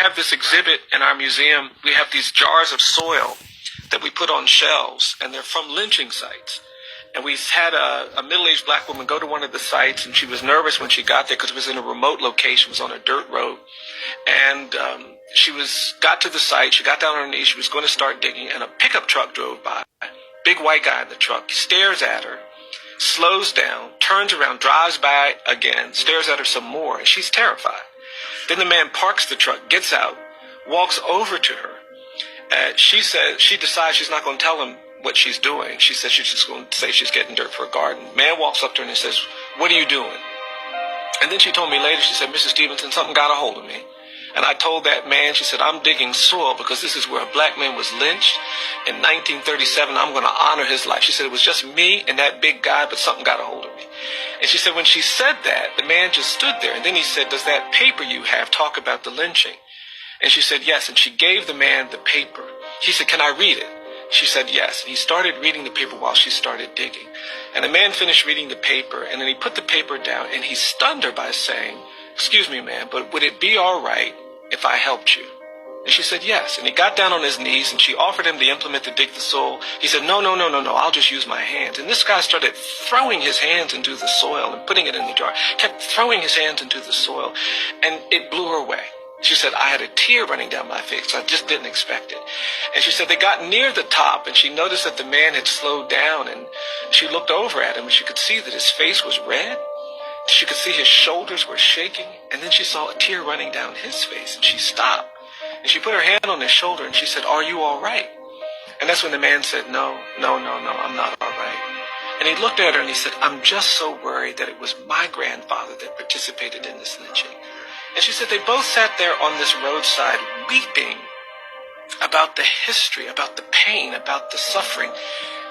have this exhibit in our museum. We have these jars of soil that we put on shelves, and they're from lynching sites. And we had a middle-aged black woman go to one of the sites, and she was nervous when she got there because it was in a remote location. It was on a dirt road. And got to the site. She got down on her knees. She was going to start digging, and a pickup truck drove by. Big white guy in the truck stares at her, slows down, turns around, drives by again, stares at her some more, and she's terrified. Then the man parks the truck, gets out, walks over to her. She decides she's not going to tell him what she's doing. She says she's just going to say she's getting dirt for a garden. Man walks up to her and says, "What are you doing?" And then she told me later, she said, "Mrs. Stevenson, something got a hold of me." And I told that man, she said, "I'm digging soil because this is where a black man was lynched in 1937. I'm going to honor his life." She said, "It was just me and that big guy, but something got a hold of me." And she said, when she said that, the man just stood there. And then he said, "Does that paper you have talk about the lynching?" And she said, "Yes." And she gave the man the paper. He said, "Can I read it?" She said, "Yes." And he started reading the paper while she started digging. And the man finished reading the paper, and then he put the paper down, and he stunned her by saying, "Excuse me, ma'am, but would it be all right if I helped you?" And she said, "Yes." And he got down on his knees, and she offered him the implement to dig the soil. He said, "No, I'll just use my hands." And this guy started throwing his hands into the soil and putting it in the jar, kept throwing his hands into the soil, and it blew her away. She said, "I had a tear running down my face. I just didn't expect it." And she said they got near the top, and she noticed that the man had slowed down, and she looked over at him, and she could see that his face was red. She could see his shoulders were shaking, and then she saw a tear running down his face, and she stopped. And she put her hand on his shoulder, and she said, "Are you all right?" And that's when the man said, No, I'm not all right." And he looked at her, and he said, "I'm just so worried that it was my grandfather that participated in this lynching." And she said they both sat there on this roadside weeping about the history, about the pain, about the suffering.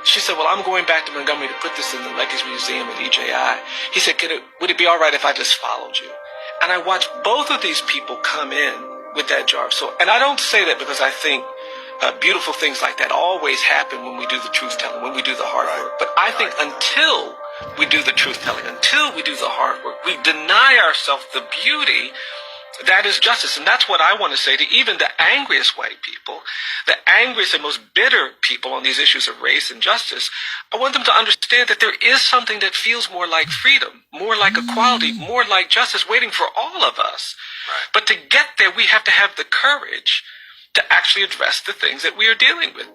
She said, "Well, I'm going back to Montgomery to put this in the Legacy Museum at EJI." He said, "Would it be all right if I just followed you?" And I watched both of these people come in with that jar of soil. And I don't say that because I think beautiful things like that always happen when we do the truth-telling, when we do the hard work. But I think until we do the truth-telling, until we do the hard work, we deny ourselves the beauty that is justice. And that's what I want to say to even the angriest white people, the angriest and most bitter people on these issues of race and justice. I want them to understand that there is something that feels more like freedom, more like equality, more like justice waiting for all of us. Right. But to get there, we have to have the courage to actually address the things that we are dealing with.